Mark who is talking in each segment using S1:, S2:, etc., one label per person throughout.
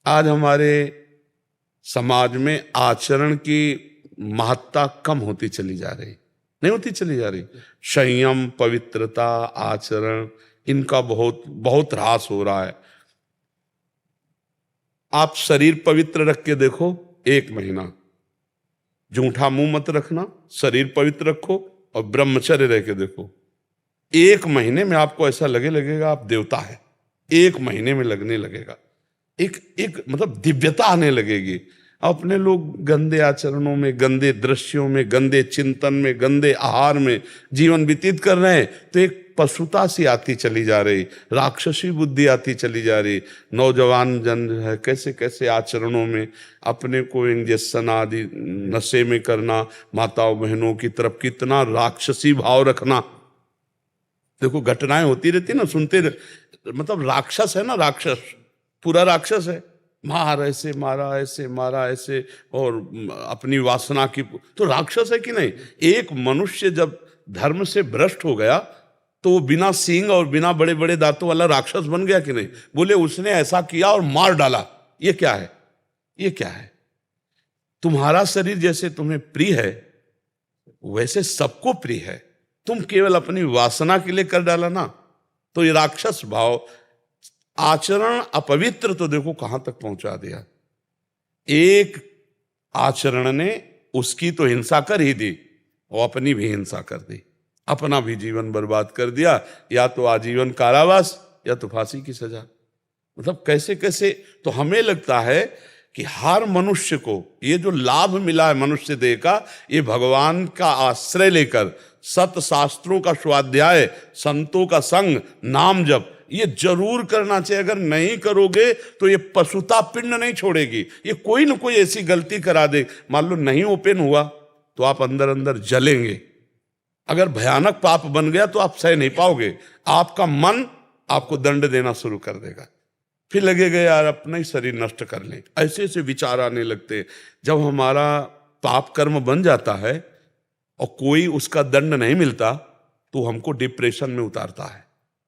S1: आज हमारे समाज में आचरण की महत्ता कम होती चली जा रही, नहीं होती चली जा रही। संयम, पवित्रता, आचरण, इनका बहुत बहुत ह्रास हो रहा है। आप शरीर पवित्र रख के देखो, 1 महीना जूठा मुंह मत रखना, शरीर पवित्र रखो और ब्रह्मचर्य रह के देखो, 1 महीने में आपको ऐसा लगेगा आप देवता है। 1 महीने में लगने लगेगा, एक मतलब दिव्यता आने लगेगी। अपने लोग गंदे आचरणों में, गंदे दृश्यों में, गंदे चिंतन में, गंदे आहार में जीवन व्यतीत कर रहे हैं, तो एक पशुता सी आती चली जा रही, राक्षसी बुद्धि आती चली जा रही। नौजवान जन जो है कैसे कैसे आचरणों में अपने को इंजेक्शन आदि नशे में करना, माताओं बहनों की तरफ कितना राक्षसी भाव रखना। देखो घटनाएं होती रहती ना, सुनते मतलब राक्षस है ना, राक्षस पूरा राक्षस है। मार ऐसे मारा, ऐसे मारा, ऐसे, और अपनी वासना की, तो राक्षस है कि नहीं। एक मनुष्य जब धर्म से भ्रष्ट हो गया तो वो बिना सींग और बिना बड़े बड़े दांतों वाला राक्षस बन गया कि नहीं। बोले उसने ऐसा किया और मार डाला, ये क्या है, ये क्या है। तुम्हारा शरीर जैसे तुम्हें प्रिय है वैसे सबको प्रिय है, तुम केवल अपनी वासना के लिए कर डाला ना, तो ये राक्षस भाव। आचरण अपवित्र तो देखो कहां तक पहुंचा दिया। एक आचरण ने उसकी तो हिंसा कर ही दी और अपनी भी हिंसा कर दी, अपना भी जीवन बर्बाद कर दिया, या तो आजीवन कारावास या तो फांसी की सजा। मतलब कैसे कैसे। तो हमें लगता है कि हर मनुष्य को ये जो लाभ मिला है मनुष्य देह का, ये भगवान का आश्रय लेकर सत शास्त्रों का स्वाध्याय, संतों का संग, नाम जप, ये जरूर करना चाहिए। अगर नहीं करोगे तो ये पशुता पिंड नहीं छोड़ेगी, ये कोई ना कोई ऐसी गलती करा दे। मान लो नहीं ओपन हुआ तो आप अंदर अंदर जलेंगे। अगर भयानक पाप बन गया तो आप सह नहीं पाओगे, आपका मन आपको दंड देना शुरू कर देगा। फिर लगेगा यार अपना ही शरीर नष्ट कर लें, ऐसे ऐसे विचार आने लगते। जब हमारा पाप कर्म बन जाता है और कोई उसका दंड नहीं मिलता तो हमको डिप्रेशन में उतारता है।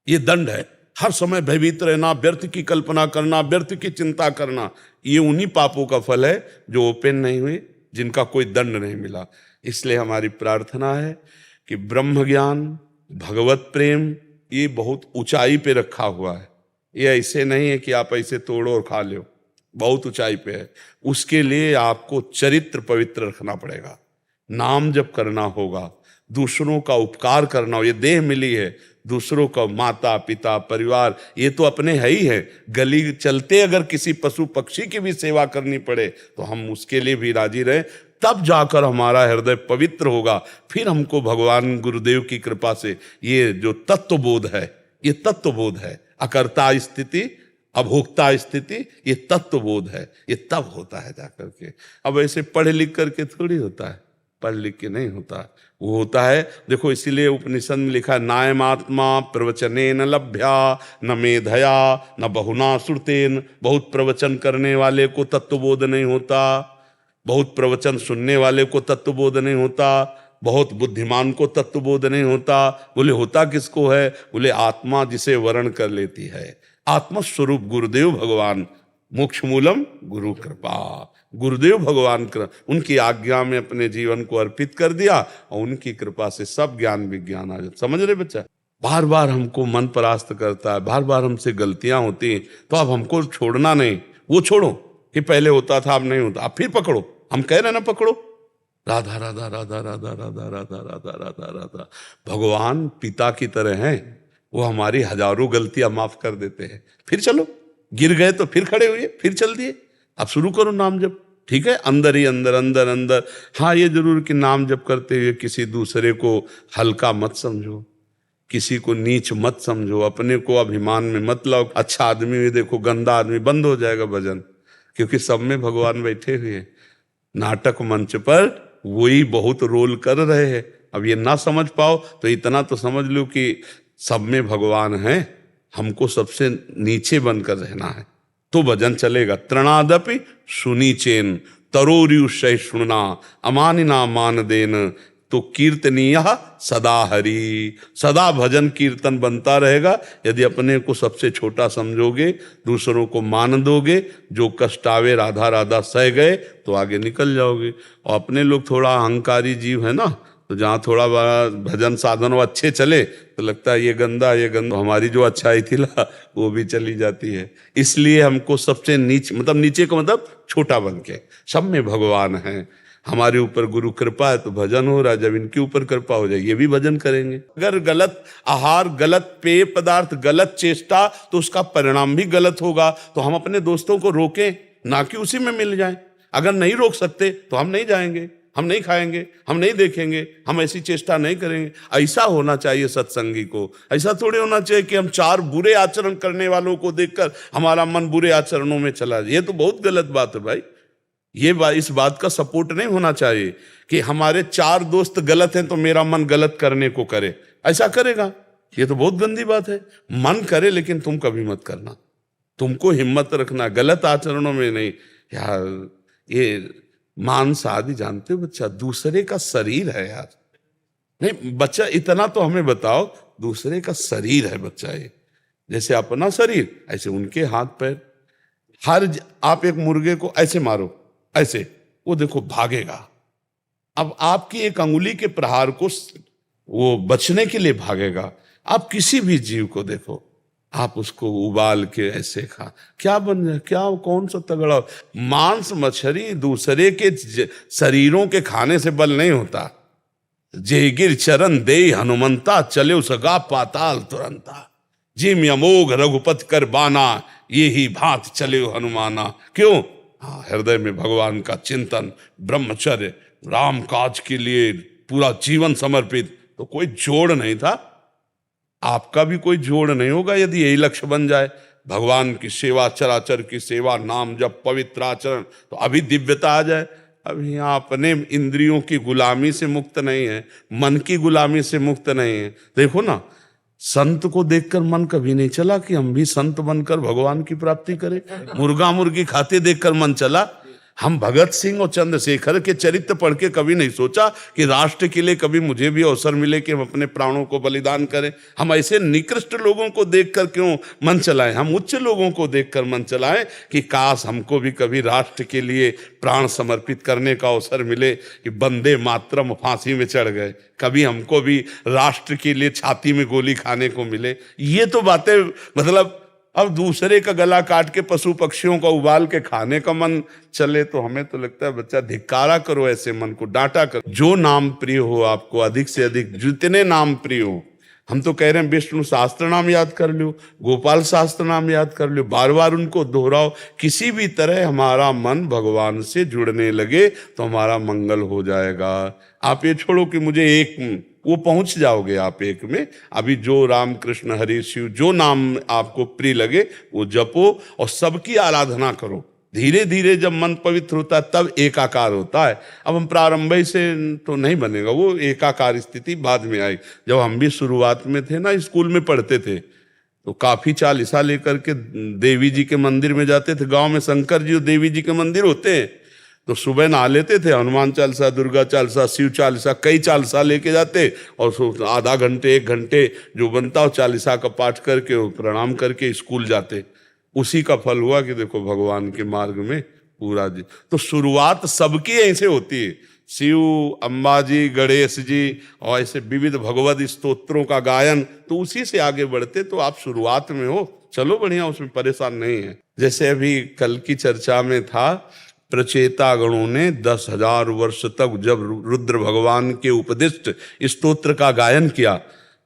S1: ये दंड है, हर समय भयभीत रहना, व्यर्थ की कल्पना करना, व्यर्थ की चिंता करना, ये उन्हीं पापों का फल है जो ओपन नहीं हुए, जिनका कोई दंड नहीं मिला। इसलिए हमारी प्रार्थना है कि ब्रह्म ज्ञान, भगवत प्रेम, ये बहुत ऊंचाई पे रखा हुआ है। ये ऐसे नहीं है कि आप ऐसे तोड़ो और खा लो, बहुत ऊंचाई पे है। उसके लिए आपको चरित्र पवित्र रखना पड़ेगा, नाम जप करना होगा, दूसरों का उपकार करना हो। ये देह मिली है, दूसरों का माता पिता परिवार ये तो अपने है ही है। गली चलते अगर किसी पशु पक्षी की भी सेवा करनी पड़े तो हम उसके लिए भी राजी रहे, तब जाकर हमारा हृदय पवित्र होगा। फिर हमको भगवान गुरुदेव की कृपा से ये जो तत्वबोध है, ये तत्वबोध है, अकर्ता स्थिति अभोक्ता स्थिति, ये तत्वबोध है, ये तब होता है जाकर के। अब ऐसे पढ़ लिख करके थोड़ी होता है, पढ़ लिख के नहीं होता, वो होता है। देखो इसीलिए उपनिषद में लिखा है, नायमात्मा प्रवचने न लभ्या न मेधया न बहुना श्रुतेन। बहुत प्रवचन करने वाले को तत्वबोध नहीं होता, बहुत प्रवचन सुनने वाले को तत्वबोध नहीं होता, बहुत बुद्धिमान को तत्वबोध नहीं होता। बोले होता किसको है? बोले आत्मा जिसे वर्ण कर लेती है, आत्मस्वरूप गुरुदेव भगवान। मोक्ष मूलम गुरु कृपा, गुरुदेव भगवान उनकी आज्ञा में अपने जीवन को अर्पित कर दिया और उनकी कृपा से सब ज्ञान विज्ञान आ जाता। समझ रहे बच्चा? बार बार हमको मन परास्त करता है, बार बार हमसे गलतियां होती हैं, तो अब हमको छोड़ना नहीं। वो छोड़ो कि पहले होता था अब नहीं होता, अब फिर पकड़ो। हम कह रहे ना पकड़ो, राधा राधा राधा राधा राधा राधा राधा राधा राधा। भगवान पिता की तरह हैं, वो हमारी हजारों गलतियां माफ कर देते हैं। फिर चलो, गिर गए तो फिर खड़े हुए, फिर चल दिए, अब शुरू करो नाम जप। ठीक है, अंदर ही अंदर अंदर अंदर। हाँ ये जरूर कि नाम जप करते हुए किसी दूसरे को हल्का मत समझो, किसी को नीच मत समझो, अपने को अभिमान में मत लाओ। अच्छा आदमी भी देखो गंदा आदमी, बंद हो जाएगा भजन, क्योंकि सब में भगवान बैठे हुए। नाटक मंच पर वही बहुत रोल कर रहे हैं। अब ये ना समझ पाओ तो इतना तो समझ लो कि सब में भगवान है, हमको सबसे नीचे बनकर रहना है तो भजन चलेगा। तृणादपि सुनीचेन तरोरियु सहिष्णुना अमानिना मान देन तो कीर्तनीय सदा हरि, सदा भजन कीर्तन बनता रहेगा। यदि अपने को सबसे छोटा समझोगे, दूसरों को मान दोगे, जो कष्ट आवे राधा राधा सह गए, तो आगे निकल जाओगे। और अपने लोग थोड़ा अहंकारी जीव है ना, तो जहाँ थोड़ा बड़ा भजन साधन अच्छे चले तो लगता है ये गंदा ये गंदा, हमारी जो अच्छाई थी ला वो भी चली जाती है। इसलिए हमको सबसे नीचे, मतलब नीचे को मतलब छोटा बन के, सब में भगवान है। हमारे ऊपर गुरु कृपा है तो भजन हो रहा है, जब इनके ऊपर कृपा हो जाए ये भी भजन करेंगे। अगर गलत आहार, गलत पेय पदार्थ, गलत चेष्टा, तो उसका परिणाम भी गलत होगा। तो हम अपने दोस्तों को रोकें, ना कि उसी में मिल जाएं। अगर नहीं रोक सकते तो हम नहीं जाएंगे, हम नहीं खाएंगे, हम नहीं देखेंगे, हम ऐसी चेष्टा नहीं करेंगे। ऐसा होना चाहिए सत्संगी को। ऐसा थोड़े होना चाहिए कि हम चार बुरे आचरण करने वालों को देखकर हमारा मन बुरे आचरणों में चला जाए। ये तो बहुत गलत बात है भाई। ये बात, इस बात का सपोर्ट नहीं होना चाहिए कि हमारे चार दोस्त गलत हैं तो मेरा मन गलत करने को करे। ऐसा करेगा, ये तो बहुत गंदी बात है। मन करे लेकिन तुम कभी मत करना। तुमको हिम्मत रखना, गलत आचरणों में नहीं। यार ये मांस आदि जानते हो बच्चा, दूसरे का शरीर है यार। नहीं बच्चा, इतना तो हमें बताओ, दूसरे का शरीर है बच्चा। ये जैसे अपना शरीर ऐसे उनके हाथ पैर। आप एक मुर्गे को ऐसे मारो, ऐसे, वो देखो भागेगा। अब आपकी एक अंगुली के प्रहार को वो बचने के लिए भागेगा। आप किसी भी जीव को देखो, आप उसको उबाल के ऐसे खा, क्या बन जाए, क्या कौन सा तगड़ा। मांस मछली दूसरे के शरीरों के खाने से बल नहीं होता। जेगिर चरण दे हनुमंता, चले उसगा पाताल तुरंता। जिम अमोघ रघुपति कर बाना, ये ही भांत चले हनुमाना। क्यों? हाँ, हृदय में भगवान का चिंतन, ब्रह्मचर्य, राम काज के लिए पूरा जीवन समर्पित। तो कोई जोड़ नहीं था, आपका भी कोई जोड़ नहीं होगा यदि यही लक्ष्य बन जाए। भगवान की सेवा, चराचर की सेवा, नाम जब, पवित्र आचरण, तो अभी दिव्यता आ जाए। अभी यहाँ अपने इंद्रियों की गुलामी से मुक्त नहीं है, मन की गुलामी से मुक्त नहीं है। देखो ना, संत को देखकर मन कभी नहीं चला कि हम भी संत बनकर भगवान की प्राप्ति करें। मुर्गा मुर्गी खाते देखकर मन चला। हम भगत सिंह और चंद्रशेखर के चरित्र पढ़ के कभी नहीं सोचा कि राष्ट्र के लिए कभी मुझे भी अवसर मिले कि हम अपने प्राणों को बलिदान करें। हम ऐसे निकृष्ट लोगों को देखकर क्यों मन चलाएं? हम उच्च लोगों को देखकर मन चलाएं कि काश हमको भी कभी राष्ट्र के लिए प्राण समर्पित करने का अवसर मिले कि वंदे मातरम फांसी में चढ़ गए, कभी हमको भी राष्ट्र के लिए छाती में गोली खाने को मिले। ये तो बातें, मतलब अब दूसरे का गला काट के पशु पक्षियों का उबाल के खाने का मन चले तो हमें तो लगता है बच्चा धिक्कारा करो, ऐसे मन को डांटा करो। जो नाम प्रिय हो आपको, अधिक से अधिक जितने नाम प्रिय हो। हम तो कह रहे हैं विष्णु शास्त्र नाम याद कर लो, गोपाल शास्त्र नाम याद कर लो, बार बार उनको दोहराओ। किसी भी तरह हमारा मन भगवान से जुड़ने लगे तो हमारा मंगल हो जाएगा। आप ये छोड़ो कि मुझे एक, वो पहुंच जाओगे आप एक में। अभी जो राम कृष्ण हरि शिव, जो नाम आपको प्रिय लगे वो जपो और सबकी आराधना करो। धीरे धीरे जब मन पवित्र होता है तब एकाकार होता है। अब हम प्रारंभ से तो नहीं बनेगा, वो एकाकार स्थिति बाद में आई। जब हम भी शुरुआत में थे ना, स्कूल में पढ़ते थे, तो काफी चालीसा लेकर के देवी जी के मंदिर में जाते थे। गांव में शंकर जी और देवी जी के मंदिर होते हैं, तो सुबह नहा लेते थे, हनुमान चालीसा, दुर्गा चालीसा, शिव चालीसा, कई चालीसा लेके जाते और आधा घंटे एक घंटे जो बनता हो चालीसा का पाठ करके प्रणाम करके स्कूल जाते। उसी का फल हुआ कि देखो भगवान के मार्ग में पूरा जी। तो शुरुआत सबकी ऐसे होती है, शिव, अंबाजी, गणेश जी और ऐसे विविध भगवत स्तोत्रों का गायन, तो उसी से आगे बढ़ते। तो आप शुरुआत में हो, चलो बढ़िया, उसमें परेशान नहीं है। जैसे अभी कल की चर्चा में था, प्रचेता गणों ने 10,000 वर्ष तक जब रुद्र भगवान के उपदिष्ट स्तोत्र का गायन किया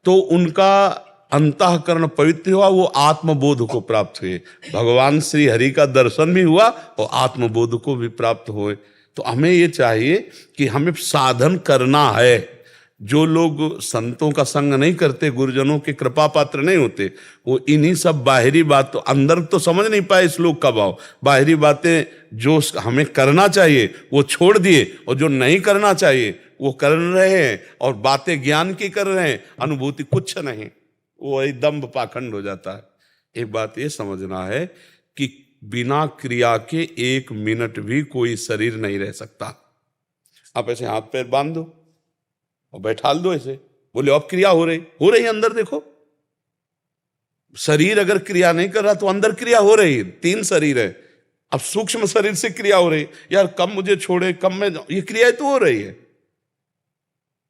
S1: तो उनका अंतःकरण पवित्र हुआ, वो आत्मबोध को प्राप्त हुए। भगवान श्री हरि का दर्शन भी हुआ और आत्मबोध को भी प्राप्त हुए। तो हमें ये चाहिए कि हमें साधन करना है। जो लोग संतों का संग नहीं करते, गुरुजनों के कृपा पात्र नहीं होते, वो इन्हीं सब बाहरी बातों, अंदर तो समझ नहीं पाए श्लोक का भाव, बाहरी बातें जो हमें करना चाहिए वो छोड़ दिए और जो नहीं करना चाहिए वो कर रहे हैं, और बातें ज्ञान की कर रहे हैं, अनुभूति कुछ नहीं, वो एकदम पाखंड हो जाता है। एक बात ये समझना है कि बिना क्रिया के 1 मिनट भी कोई शरीर नहीं रह सकता। आप ऐसे हाथ पैर बांध दो, और बैठाल दो ऐसे। बोले अब क्रिया हो रही है, अंदर देखो। शरीर अगर क्रिया नहीं कर रहा तो अंदर क्रिया हो रही है। 3 शरीर है, अब सूक्ष्म शरीर से क्रिया हो रही, यार कब मुझे छोड़े, कब मैं जाऊं, ये क्रिया तो हो रही है।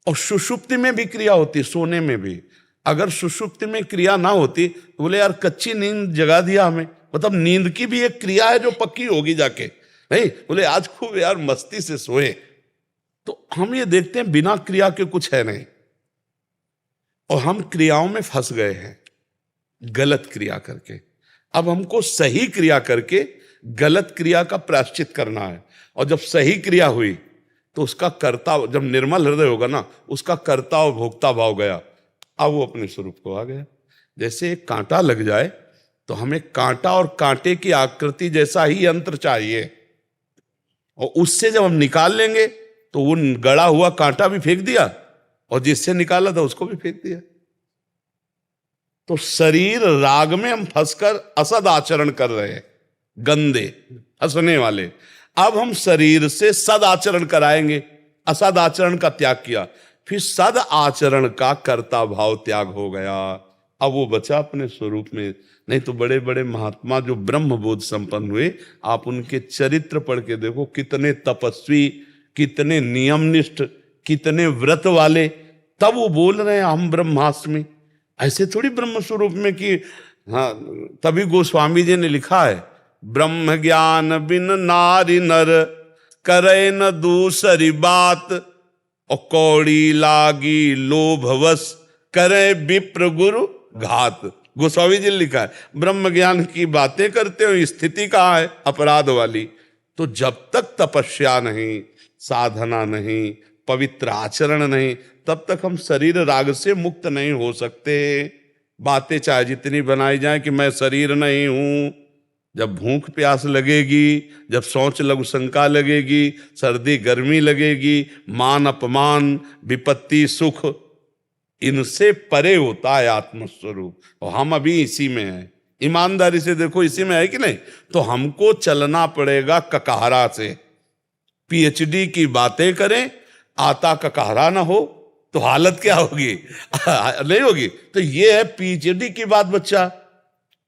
S1: और सुषुप्ति में भी क्रिया होती है, सोने में भी। अगर सुषुप्ति में क्रिया ना होती तो बोले यार कच्ची नींद जगा दिया हमें, मतलब नींद की भी एक क्रिया है जो पक्की होगी जाके। नहीं बोले आज खूब यार मस्ती से सोए। तो हम ये देखते हैं बिना क्रिया के कुछ है नहीं, और हम क्रियाओं में फंस गए हैं गलत क्रिया करके। अब हमको सही क्रिया करके गलत क्रिया का प्रायश्चित करना है। और जब सही क्रिया हुई तो उसका कर्ता, जब निर्मल हृदय होगा ना, उसका कर्ता और भोक्ता भाव गया, अब वो अपने स्वरूप को आ गया। जैसे एक कांटा लग जाए तो हमें कांटा और कांटे की आकृति जैसा ही यंत्र चाहिए, और उससे जब हम निकाल लेंगे तो वो गड़ा हुआ कांटा भी फेंक दिया और जिससे निकाला था उसको भी फेंक दिया। तो शरीर राग में हम फंसकर असद आचरण कर रहे हैं, गंदे हंसने वाले। अब हम शरीर से सद आचरण कराएंगे, असद आचरण का त्याग किया, फिर सद आचरण का कर्ता भाव त्याग हो गया। अब वो बचा अपने स्वरूप में। नहीं तो बड़े बड़े महात्मा जो ब्रह्म बोध संपन्न हुए, आप उनके चरित्र पढ़ के देखो, कितने तपस्वी, कितने नियमनिष्ठ, कितने व्रत वाले, तब वो बोल रहे हैं हम ब्रह्मास्मि। ऐसे थोड़ी ब्रह्म स्वरूप में कि हाँ। तभी गोस्वामी जी ने लिखा है, ब्रह्म ज्ञान बिन नारी नर करे न दूसरी बात, और कौड़ी लागी लोभवश करे विप्र गुरु घात। गोस्वामी जी ने लिखा है ब्रह्म ज्ञान की बातें करते हो, स्थिति कहाँ है अपराध वाली। तो जब तक तपस्या नहीं, साधना नहीं, पवित्र आचरण नहीं, तब तक हम शरीर राग से मुक्त नहीं हो सकते। बातें चाहे जितनी बनाई जाए कि मैं शरीर नहीं हूं, जब भूख प्यास लगेगी, जब सोच लघु शंका लगेगी, सर्दी गर्मी लगेगी, मान अपमान, विपत्ति सुख, इनसे परे होता है आत्मस्वरूप। और हम अभी इसी में हैं। ईमानदारी से देखो, इसी में है कि नहीं? तो हमको चलना पड़ेगा ककहरा से। पीएचडी की बातें करें, आता ककहरा ना हो तो हालत क्या होगी? नहीं होगी। तो ये है पीएचडी की बात बच्चा,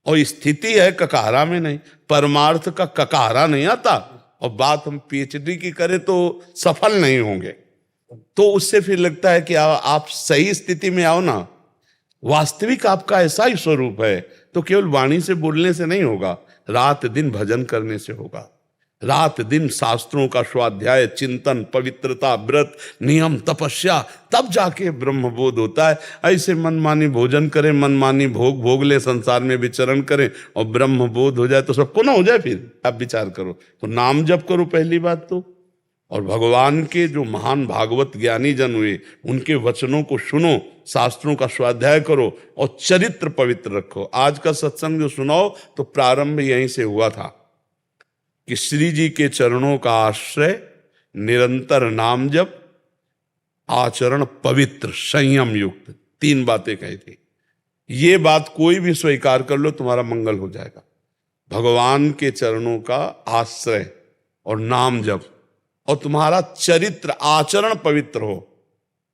S1: और स्थिति है ककहरा में नहीं। परमार्थ का ककहरा नहीं आता, और बात हम पीएचडी की करें तो सफल नहीं होंगे। तो उससे फिर लगता है कि आप सही स्थिति में आओ ना। वास्तविक आपका ऐसा ही स्वरूप है, तो केवल वाणी से बोलने से नहीं होगा, रात दिन भजन करने से होगा। रात दिन शास्त्रों का स्वाध्याय, चिंतन, पवित्रता, व्रत, नियम, तपस्या, तब जाके ब्रह्म बोध होता है। ऐसे मनमानी भोजन करें, मनमानी भोग भोग ले, संसार में विचरण करें, और ब्रह्म बोध हो जाए तो सबको ना हो जाए। फिर आप विचार करो, तो नाम जप करो पहली बात तो, और भगवान के जो महान भागवत ज्ञानी जन हुए उनके वचनों को सुनो, शास्त्रों का स्वाध्याय करो, और चरित्र पवित्र रखो। आज का सत्संग जो सुनाओ तो प्रारंभ यहीं से हुआ था कि श्री जी के चरणों का आश्रय, निरंतर नाम जप, आचरण पवित्र, संयम युक्त, 3 बातें कही थी। ये बात कोई भी स्वीकार कर लो, तुम्हारा मंगल हो जाएगा। भगवान के चरणों का आश्रय और नाम जप, और तुम्हारा चरित्र आचरण पवित्र हो,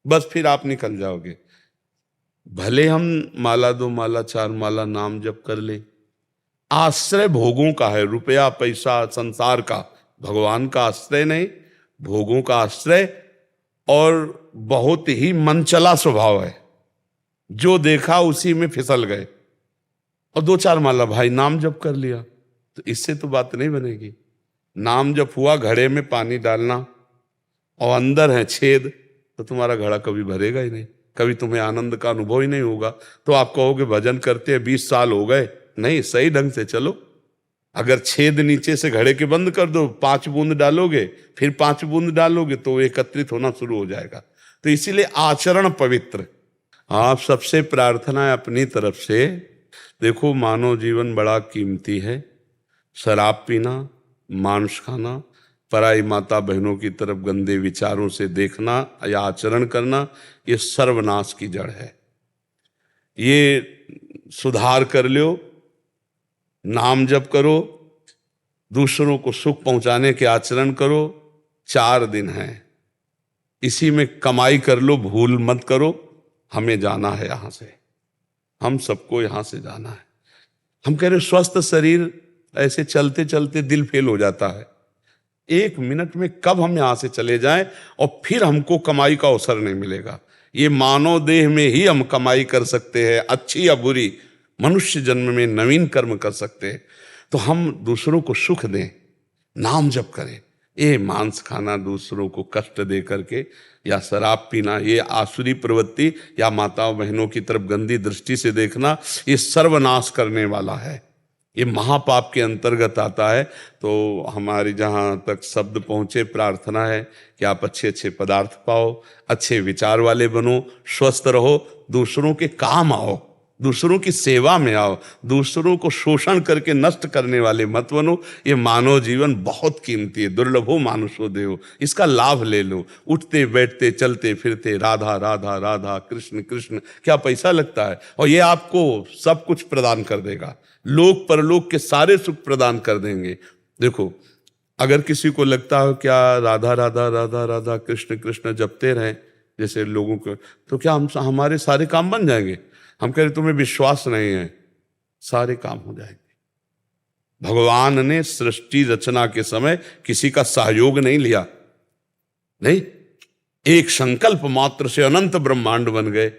S1: बस फिर आप निकल जाओगे। भले हम माला 2 माला 4 माला नाम जप कर ले, आश्रय भोगों का है, रुपया पैसा संसार का, भगवान का आश्रय नहीं, भोगों का आश्रय। और बहुत ही मनचला स्वभाव है, जो देखा उसी में फिसल गए। और 2-4 माला भाई नाम जप कर लिया, तो इससे तो बात नहीं बनेगी। नाम जप हुआ, घड़े में पानी डालना, और अंदर है छेद, तो तुम्हारा घड़ा कभी भरेगा ही नहीं, कभी तुम्हें आनंद का अनुभव ही नहीं होगा। तो आप कहोगे भजन करते हैं 20 साल हो गए, नहीं, सही ढंग से चलो। अगर छेद नीचे से घड़े के बंद कर दो, 5 बूंद डालोगे, फिर 5 बूंद डालोगे, तो एकत्रित होना शुरू हो जाएगा। तो इसीलिए आचरण पवित्र। आप सबसे प्रार्थना है अपनी तरफ से, देखो मानव जीवन बड़ा कीमती है। शराब पीना, मांस खाना, पराई माता बहनों की तरफ गंदे विचारों से देखना या आचरण करना, ये सर्वनाश की जड़ है। ये सुधार कर लो, नाम जप करो, दूसरों को सुख पहुंचाने के आचरण करो। 4 दिन हैं, इसी में कमाई कर लो, भूल मत करो। हमें जाना है यहां से, हम सबको यहां से जाना है। हम कह रहे स्वस्थ शरीर, ऐसे चलते चलते दिल फेल हो जाता है। 1 मिनट में कब हम यहां से चले जाएं और फिर हमको कमाई का अवसर नहीं मिलेगा। ये मानव देह में ही हम कमाई कर सकते हैं, अच्छी या बुरी। मनुष्य जन्म में नवीन कर्म कर सकते हैं। तो हम दूसरों को सुख दें, नाम जप करें। ये मांस खाना, दूसरों को कष्ट दे करके, या शराब पीना, ये आसुरी प्रवृत्ति, या माताओं बहनों की तरफ गंदी दृष्टि से देखना, ये सर्वनाश करने वाला है। ये महापाप के अंतर्गत आता है। तो हमारी जहाँ तक शब्द पहुँचे, प्रार्थना है कि आप अच्छे अच्छे पदार्थ पाओ, अच्छे विचार वाले बनो, स्वस्थ रहो, दूसरों के काम आओ, दूसरों की सेवा में आओ, दूसरों को शोषण करके नष्ट करने वाले मत बनो। ये मानव जीवन बहुत कीमती है, दुर्लभो मानुषो देहो, इसका लाभ ले लो। उठते बैठते चलते फिरते राधा राधा राधा, कृष्ण कृष्ण, क्या पैसा लगता है? और ये आपको सब कुछ प्रदान कर देगा, लोक परलोक के सारे सुख प्रदान कर देंगे। देखो, अगर किसी को लगता हो क्या राधा राधा राधा राधा कृष्ण कृष्ण जपते रहें जैसे लोगों को, तो क्या हमारे सारे काम बन जाएंगे? हम कह रहे तुम्हें विश्वास नहीं है, सारे काम हो जाएंगे। भगवान ने सृष्टि रचना के समय किसी का सहयोग नहीं लिया, नहीं, एक संकल्प मात्र से अनंत ब्रह्मांड बन गए।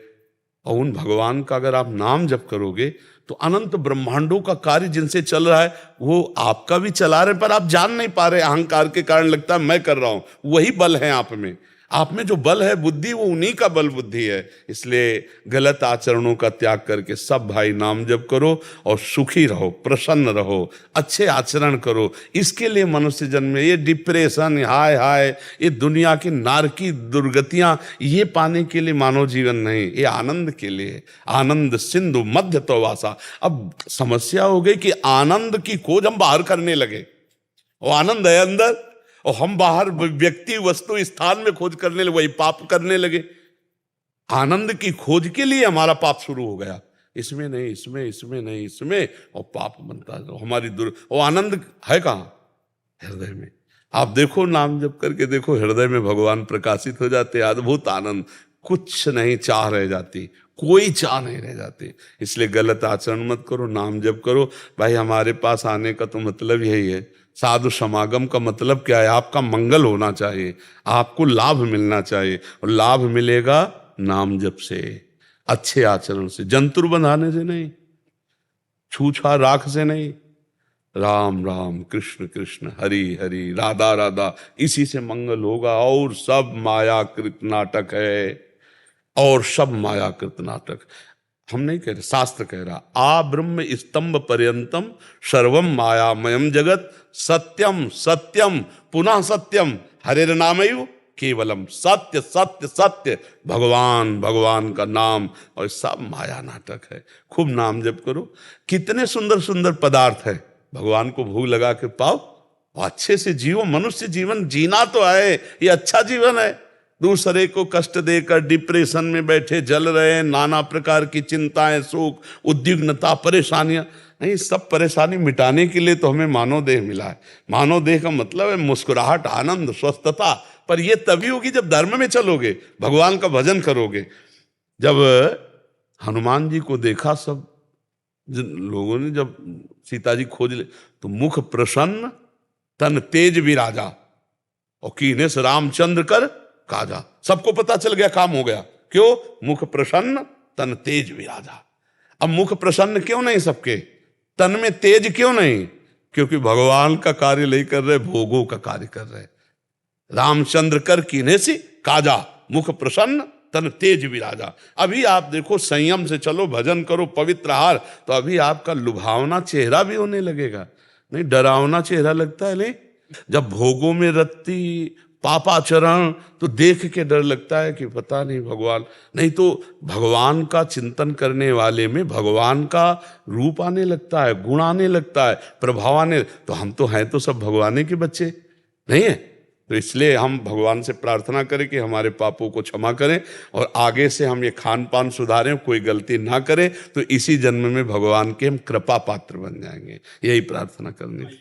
S1: और उन भगवान का अगर आप नाम जप करोगे तो अनंत ब्रह्मांडों का कार्य जिनसे चल रहा है वो आपका भी चला रहे, पर आप जान नहीं पा रहे। अहंकार के कारण लगता है मैं कर रहा हूं। वही बल है आप में, आप में जो बल है बुद्धि, वो उन्हीं का बल बुद्धि है। इसलिए गलत आचरणों का त्याग करके सब भाई नाम जप करो और सुखी रहो, प्रसन्न रहो, अच्छे आचरण करो। इसके लिए मनुष्य जन्म में ये डिप्रेशन, हाय हाय, ये दुनिया की नारकी दुर्गतियां, ये पाने के लिए मानव जीवन नहीं, ये आनंद के लिए। आनंद सिंधु मध्य तो वासा। अब समस्या हो गई कि आनंद की खोज हम बाहर करने लगे, वो आनंद है अंदर, और हम बाहर व्यक्ति वस्तु स्थान में खोज करने लगे, वही पाप करने लगे। आनंद की खोज के लिए हमारा पाप शुरू हो गया, इसमें नहीं, इसमें, इसमें नहीं, इसमें, और पाप बनता है हमारी वो आनंद है कहाँ? हृदय में। आप देखो, नाम जप करके देखो, हृदय में भगवान प्रकाशित हो जाते, अद्भुत आनंद, कुछ नहीं चाह रह जाती, कोई चाह नहीं रह जाती। इसलिए गलत आचरण मत करो, नाम जप करो। भाई हमारे पास आने का तो मतलब यही है, साधु समागम का मतलब क्या है? आपका मंगल होना चाहिए, आपको लाभ मिलना चाहिए, और लाभ मिलेगा नाम जप से, अच्छे आचरण से, जंतुर बंधाने से नहीं, छूछा राख से नहीं। राम राम कृष्ण कृष्ण हरि हरि राधा राधा, इसी से मंगल होगा। और सब मायाकृत नाटक है, और सब मायाकृत नाटक। हम नहीं कह रहे, शास्त्र कह रहा, आ ब्रह्म स्तंभ पर्यंतम सर्वम मायामयम जगत सत्यम सत्यम पुनः सत्यम हरेर नामयु केवलम। सत्य सत्य सत्य, भगवान भगवान का नाम, और सब माया नाटक है। खूब नाम जप करो। कितने सुंदर सुंदर पदार्थ है, भगवान को भोग लगा के पाओ, अच्छे से जियो। मनुष्य जीवन जीना तो है, ये अच्छा जीवन है। दूसरे को कष्ट देकर डिप्रेशन में बैठे जल रहे हैं, नाना प्रकार की चिंताएं, सुख, उद्विग्नता, परेशानियां, नहीं, सब परेशानी मिटाने के लिए तो हमें मानव देह मिला है। मानव देह का मतलब है मुस्कुराहट, आनंद, स्वस्थता। पर यह तभी होगी जब धर्म में चलोगे, भगवान का भजन करोगे। जब हनुमान जी को देखा सब लोगों ने, जब सीता जी खोज ले, तो मुख प्रसन्न तन तेज विराजा, और कीने से रामचंद्र कर काजा। सबको पता चल गया, काम हो गया। क्यों? मुख प्रसन्न तन तेज विराजा। अब मुख प्रसन्न क्यों नहीं सबके, तन में तेज क्यों नहीं? क्योंकि भगवान का कार्य नहीं कर रहे, भोगों का कार्य कर रहे। रामचंद्र कर कीने से काजा, मुख प्रसन्न तन तेज विराजा। अभी आप देखो, संयम से चलो, भजन करो, पवित्र आहार, तो अभी आपका लुभावना चेहरा भी होने लगेगा। नहीं, डरावना चेहरा लगता है नहीं। जब भोगों में रत्ती, पापाचरण, तो देख के डर लगता है कि पता नहीं भगवान। नहीं तो भगवान का चिंतन करने वाले में भगवान का रूप आने लगता है, गुण आने लगता है, प्रभाव आने। तो हम तो हैं तो सब भगवान के बच्चे नहीं है। तो इसलिए हम भगवान से प्रार्थना करें कि हमारे पापों को क्षमा करें, और आगे से हम ये खान पान सुधारें, कोई गलती ना करें, तो इसी जन्म में भगवान के हम कृपा पात्र बन जाएंगे। यही प्रार्थना करनी चाहिए।